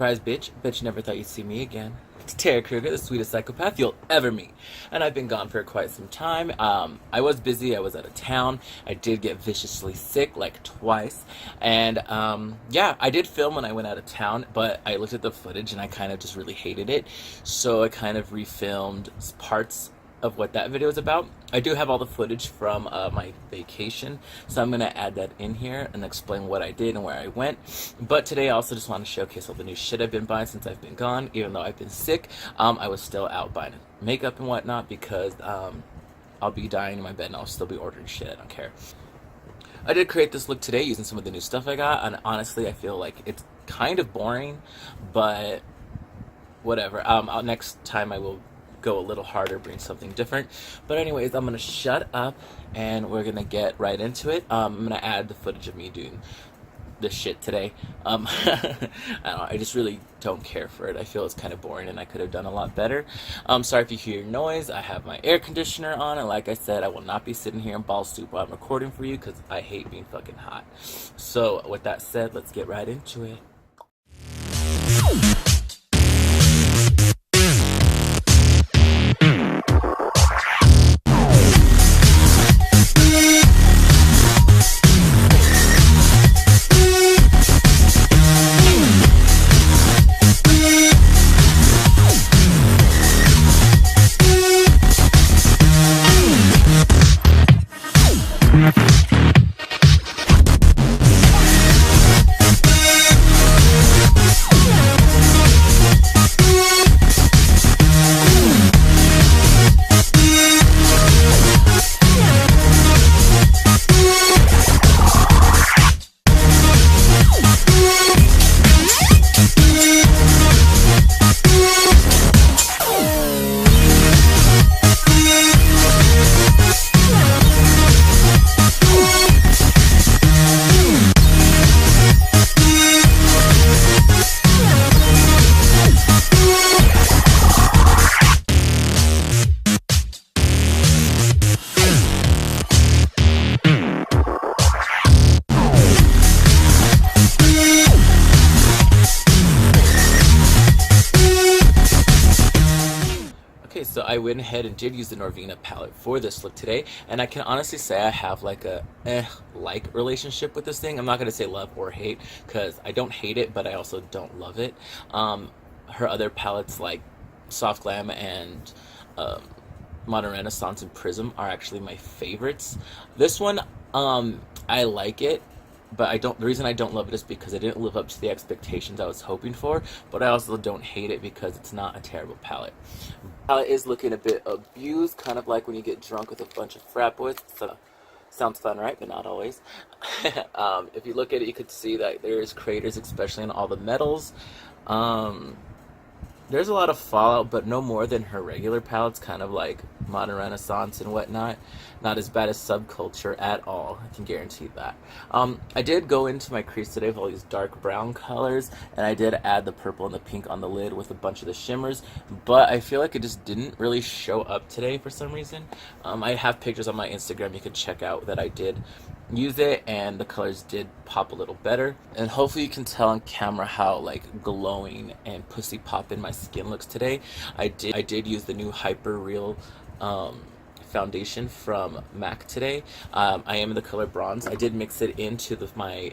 Surprise, bitch. Bet you never thought you'd see me again. It's Tara Kruger, the sweetest psychopath you'll ever meet. And I've been gone for quite some time. I was busy. I was out of town. I did get viciously sick, like twice. And yeah, I did film when I went out of town, but I looked at the footage and I kind of just really hated it. So I kind of refilmed parts of what that video is about. I do have all the footage from my vacation, so I'm going to add that in here and explain what I did and where I went. But today I also just want to showcase all the new shit I've been buying since I've been gone. Even though I've been sick, I was still out buying makeup and whatnot because I'll be dying in my bed and I'll still be ordering shit. I don't care. I did create this look today using some of the new stuff I got, and honestly I feel like it's kind of boring, but whatever. Next time I will go a little harder, bring something different. But anyways, I'm gonna shut up and we're gonna get right into it. I'm gonna add the footage of me doing this shit today. I don't know, I just really don't care for it. I feel it's kind of boring and I could have done a lot better. Sorry if you hear noise. I have my air conditioner on, and like I said, I will not be sitting here in ball soup while I'm recording for you because I hate being fucking hot. So with that said, let's get right into it. So I went ahead and did use the Norvina palette for this look today, and I can honestly say I have like a like relationship with this thing. I'm not going to say love or hate because I don't hate it, but I also don't love it. Her other palettes like Soft Glam and Modern Renaissance and Prism are actually my favorites. This one, I like it, but the reason I don't love it is because it didn't live up to the expectations I was hoping for, but I also don't hate it because it's not a terrible palette. The palette is looking a bit abused, kind of like when you get drunk with a bunch of frat boys. So, sounds fun, right? But not always. If you look at it, you could see that there's craters, especially in all the metals. There's a lot of fallout, but no more than her regular palettes, kind of like Modern Renaissance and whatnot. Not as bad as Subculture at all, I can guarantee that. I did go into my crease today with all these dark brown colors, and I did add the purple and the pink on the lid with a bunch of the shimmers, but I feel like it just didn't really show up today for some reason. I have pictures on my Instagram you can check out that I did use it, and the colors did pop a little better. And hopefully you can tell on camera how like glowing and pussy poppin' my skin looks today. I did use the new Hyper Real foundation from MAC today. I am in the color bronze. I did mix it into my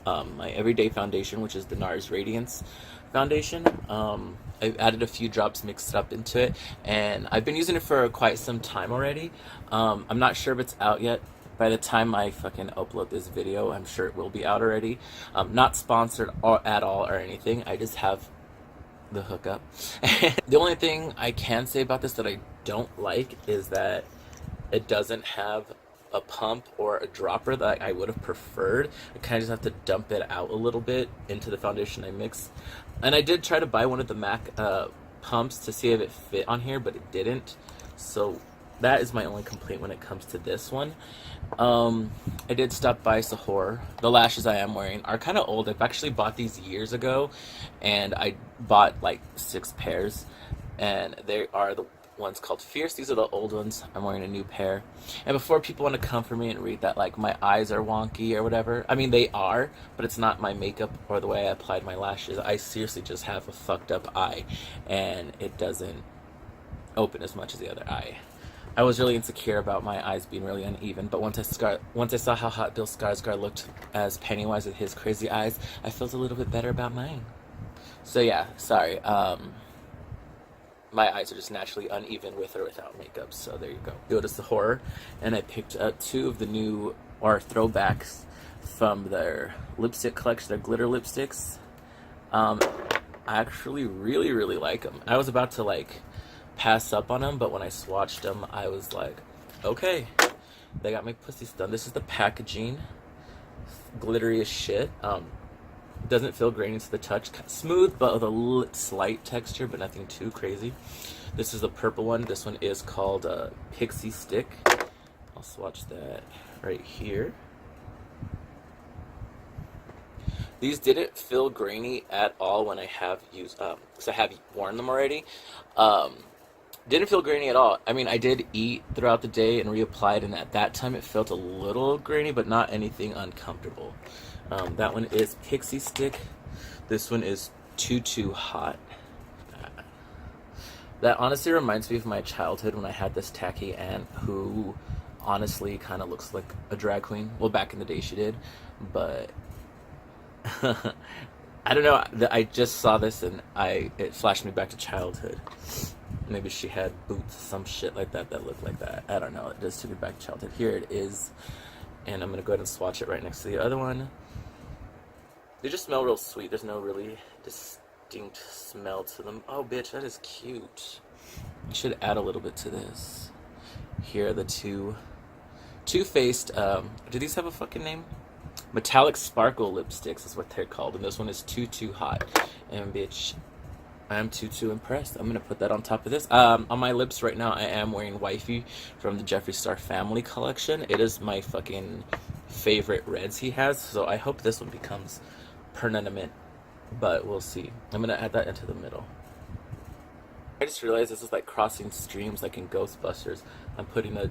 everyday foundation, which is the NARS Radiance foundation. I've added a few drops, mixed it up into it, and I've been using it for quite some time already. I'm not sure if it's out yet. By the time I fucking upload this video, I'm sure it will be out already. Not sponsored at all or anything. I just have the hookup. The only thing I can say about this that I don't like is that it doesn't have a pump or a dropper that I would have preferred. I kind of just have to dump it out a little bit into the foundation I mix. And I did try to buy one of the MAC pumps to see if it fit on here, but it didn't. So that is my only complaint when it comes to this one. I did stop by Sephora. The lashes I am wearing are kind of old. I've actually bought these years ago, and I bought like 6 pairs, and they are one's called Fierce. These are the old ones. I'm wearing a new pair. And before people want to come for me and read that like my eyes are wonky or whatever, I mean they are, but it's not my makeup or the way I applied my lashes. I seriously just have a fucked up eye, and it doesn't open as much as the other eye. I was really insecure about my eyes being really uneven, but once I saw how hot Bill Skarsgård looked as Pennywise with his crazy eyes, I felt a little bit better about mine. So yeah, sorry. My eyes are just naturally uneven with or without makeup, so there you go. Go to Sephora, and I picked up 2 of the new or throwbacks from their lipstick collection, their glitter lipsticks. I actually really like them. I was about to like pass up on them, but when I swatched them, I was like, okay, they got my pussy stunned. This is the packaging, glittery as shit. Doesn't feel grainy to the touch, smooth but with a slight texture, but nothing too crazy. This is the purple one. This one is called Pixie Stick. I'll swatch that right here. These didn't feel grainy at all when I have used, because I have worn them already. Didn't feel grainy at all. I mean, I did eat throughout the day and reapplied, and at that time it felt a little grainy, but not anything uncomfortable. That one is Pixie Stick. This one is Too Hot. That honestly reminds me of my childhood when I had this tacky aunt who honestly kind of looks like a drag queen. Well, back in the day she did, but I don't know. I just saw this and it flashed me back to childhood. Maybe she had boots, some shit like that looked like that. I don't know. It just took me back to childhood. Here it is. And I'm going to go ahead and swatch it right next to the other one. They just smell real sweet. There's no really distinct smell to them. Oh, bitch, that is cute. You should add a little bit to this. Here are the Two-Faced, do these have a fucking name? Metallic Sparkle lipsticks is what they're called. And this one is Too Hot. And bitch, I am too impressed. I'm going to put that on top of this. On my lips right now, I am wearing Wifey from the Jeffree Star Family collection. It is my fucking favorite reds he has. So I hope this one becomes permanent, but we'll see. I'm going to add that into the middle. I just realized this is like crossing streams like in Ghostbusters. I'm putting a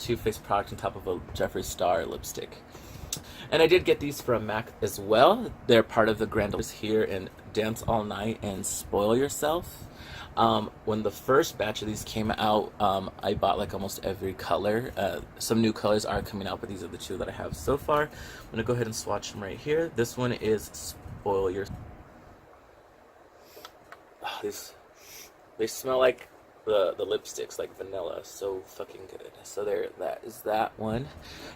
Too Faced product on top of a Jeffree Star lipstick. And I did get these from MAC as well. They're part of the Grand here in Dance All Night and Spoil Yourself. When the first batch of these came out, I bought like almost every color. Some new colors are coming out, but these are the 2 that I have so far. I'm gonna go ahead and swatch them right here. This one is Spoil Yourself. Oh, they smell like the lipsticks, like vanilla. So fucking good. So there, that is that one.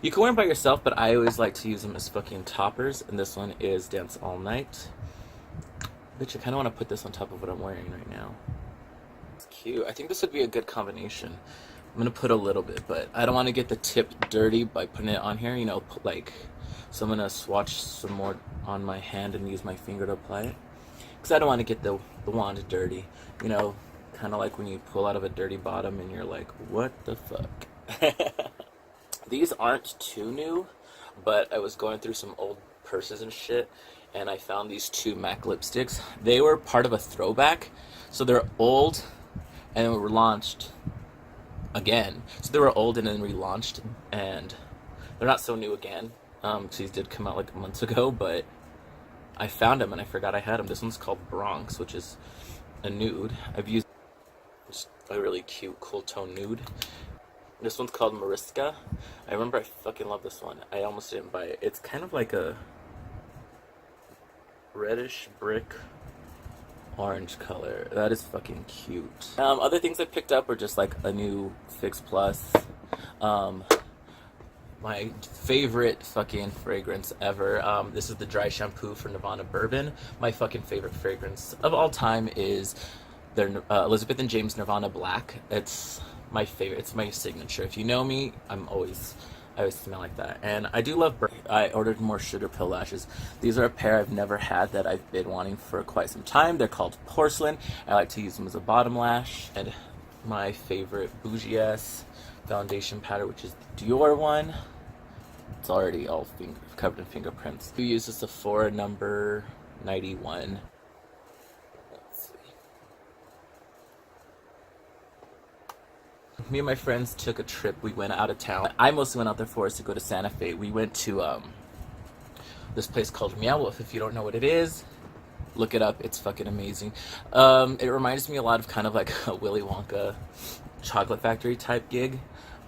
You can wear them by yourself, but I always like to use them as fucking toppers. And this one is Dance All Night. Bitch, I kind of want to put this on top of what I'm wearing right now. It's cute. I think this would be a good combination. I'm gonna put a little bit, but I don't want to get the tip dirty by putting it on here, you know, like, so I'm gonna swatch some more on my hand and use my finger to apply it, because I don't want to get the wand dirty, you know, kind of like when you pull out of a dirty bottom and you're like, what the fuck. These aren't too new, but I was going through some old purses and shit, and I found these 2 MAC lipsticks. They were part of a throwback, so they're old and were launched again. So they were old and then relaunched, and they're not so new again. These did come out like months ago, but I found them and I forgot I had them. This one's called Bronx, which is a nude. I've used just a really cute, cool tone nude. This one's called Mariska. I remember I fucking love this one. I almost didn't buy it. It's kind of like a reddish brick orange color. That is fucking cute. Other things I picked up were just like a new Fix Plus. My favorite fucking fragrance ever. This is the dry shampoo for Nirvana Bourbon. My fucking favorite fragrance of all time is their Elizabeth and James Nirvana Black. It's my favorite. It's my signature. If you know me, I always smell like that. And I do love I ordered more Sugar Pill lashes. These are a pair I've never had that I've been wanting for quite some time. They're called Porcelain. I like to use them as a bottom lash. And my favorite bougie ass foundation powder, which is the Dior one. It's already all covered in fingerprints. Who uses the Sephora number 91? Let's see. me and my friends took a trip. We went out of town. I mostly went out there for us to go to Santa Fe. We went to this place called Meow Wolf. If you don't know what it is, look it up. It's fucking amazing. It reminds me a lot of kind of like a Willy Wonka chocolate factory type gig.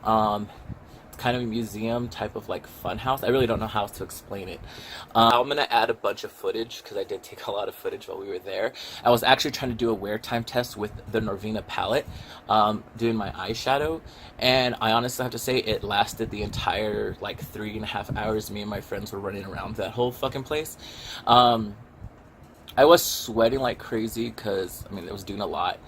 Kind of a museum type of like fun house. I really don't know how to explain it. I'm gonna add a bunch of footage because I did take a lot of footage while we were there. I was actually trying to do a wear time test with the Norvina palette, doing my eyeshadow, and I honestly have to say it lasted the entire like 3.5 hours. Me and my friends were running around that whole fucking place. I was sweating like crazy because I mean it was doing a lot.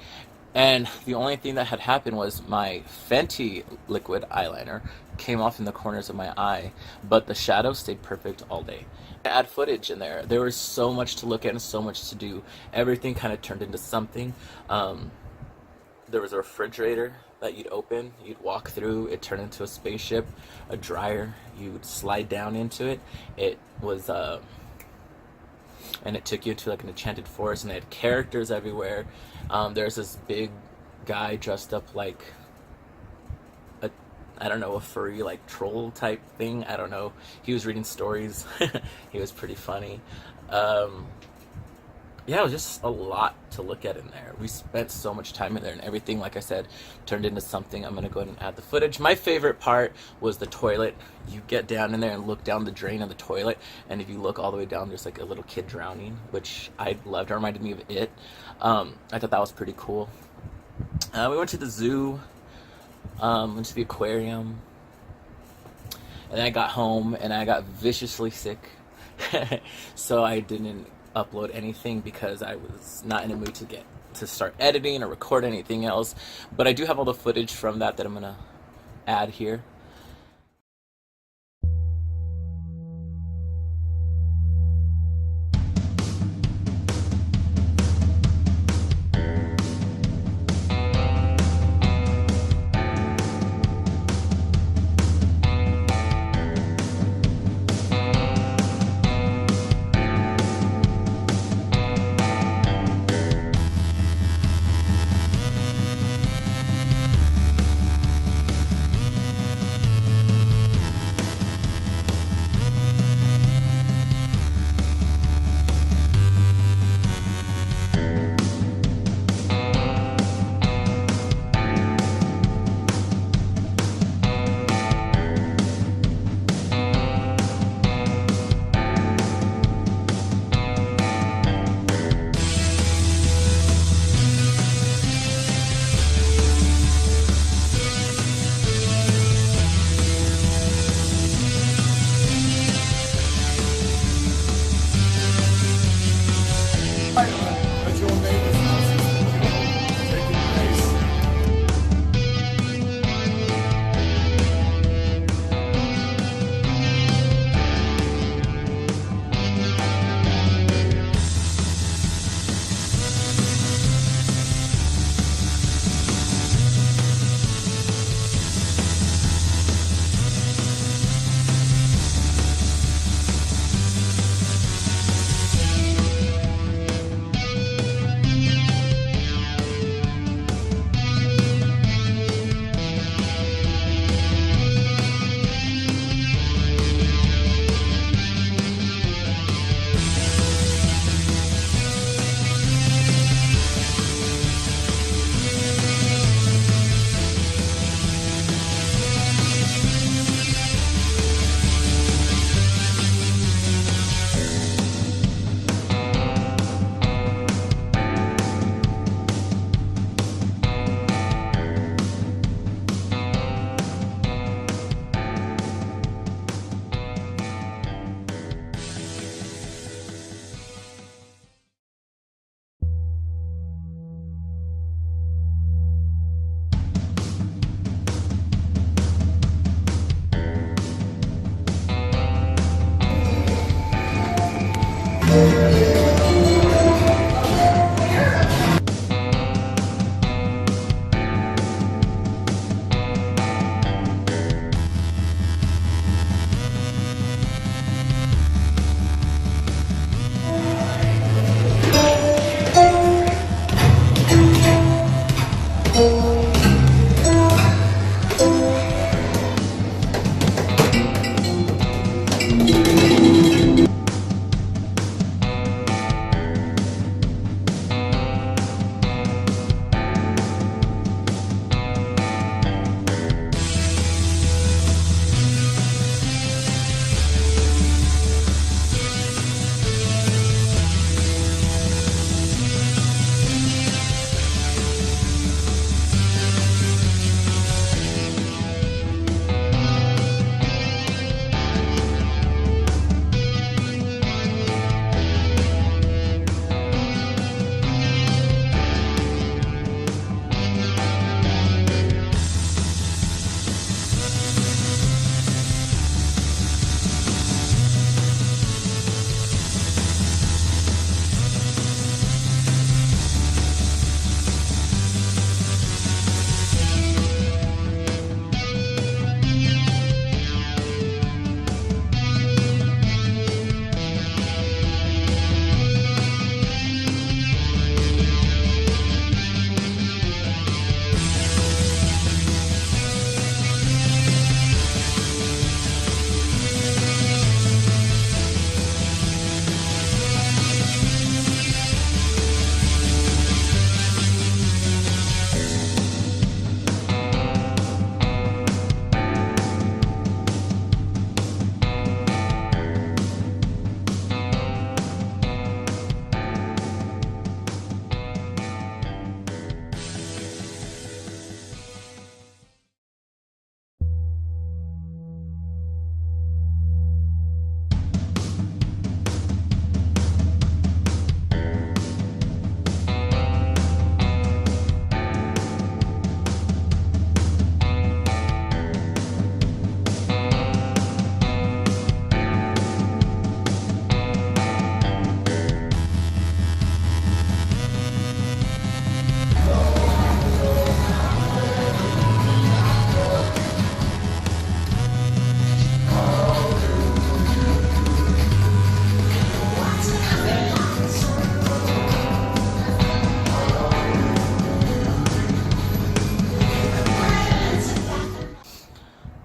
And the only thing that had happened was my Fenty liquid eyeliner came off in the corners of my eye, but the shadow stayed perfect all day. I add footage in there. There was so much to look at and so much to do. Everything kind of turned into something. There was a refrigerator that you'd open, you'd walk through, it turned into a spaceship, a dryer, you'd slide down into it. It was and it took you to like an enchanted forest, and they had characters everywhere. There's this big guy dressed up like I don't know, a furry like troll type thing. I don't know. He was reading stories. He was pretty funny. Yeah, it was just a lot to look at in there. We spent so much time in there, and everything, like I said, turned into something. I'm going to go ahead and add the footage. My favorite part was the toilet. You get down in there and look down the drain of the toilet, and if you look all the way down, there's like a little kid drowning, which I loved. It reminded me of It. I thought that was pretty cool. We went to the zoo, went to the aquarium, and then I got home, and I got viciously sick, so I didn't upload anything because I was not in a mood to start editing or record anything else. But I do have all the footage from that I'm gonna add here.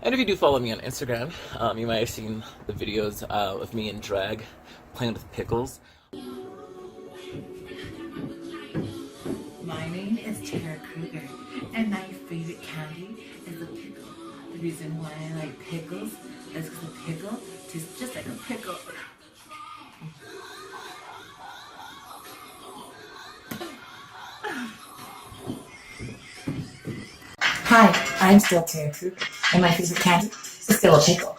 And if you do follow me on Instagram, you might have seen the videos of me in drag playing with Pickles. My name is Tara Kruger, and my favorite candy is a pickle. The reason why I like pickles is because a pickle tastes just like a pickle. Hi, I'm still Tara Kruger, and my favorite candy is still a pickle.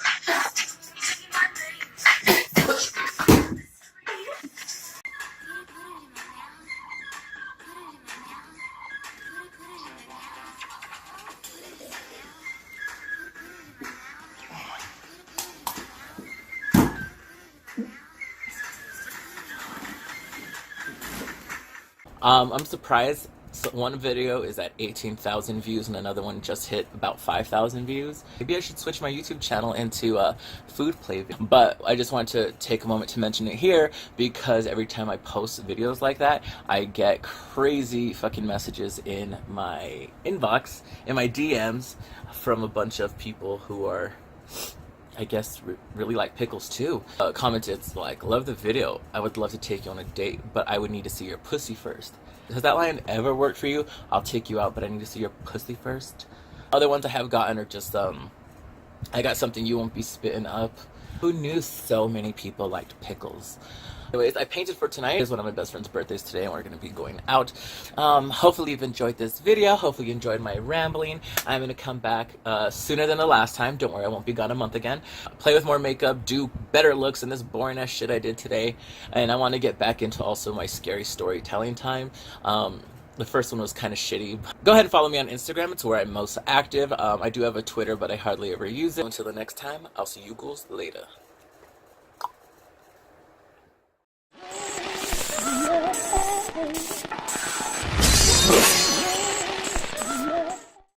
I'm surprised one video is at 18,000 views and another one just hit about 5,000 views. Maybe I should switch my YouTube channel into a food play, but I just wanted to take a moment to mention it here because every time I post videos like that, I get crazy fucking messages in my inbox, in my DMs, from a bunch of people who are, I guess, really like pickles too. Commented like, love the video. I would love to take you on a date, but I would need to see your pussy first. Has that line ever worked for you? I'll take you out, but I need to see your pussy first. Other ones I have gotten are just, I got something you won't be spitting up. Who knew so many people liked pickles? Anyways, I painted for tonight. It's one of my best friend's birthdays today, and we're going to be going out. Hopefully you've enjoyed this video. Hopefully you enjoyed my rambling. I'm going to come back sooner than the last time. Don't worry, I won't be gone a month again. Play with more makeup, do better looks than this boring ass shit I did today. And I want to get back into also my scary storytelling time. The first one was kind of shitty. Go ahead and follow me on Instagram. It's where I'm most active. I do have a Twitter, but I hardly ever use it. Until the next time, I'll see you ghouls later.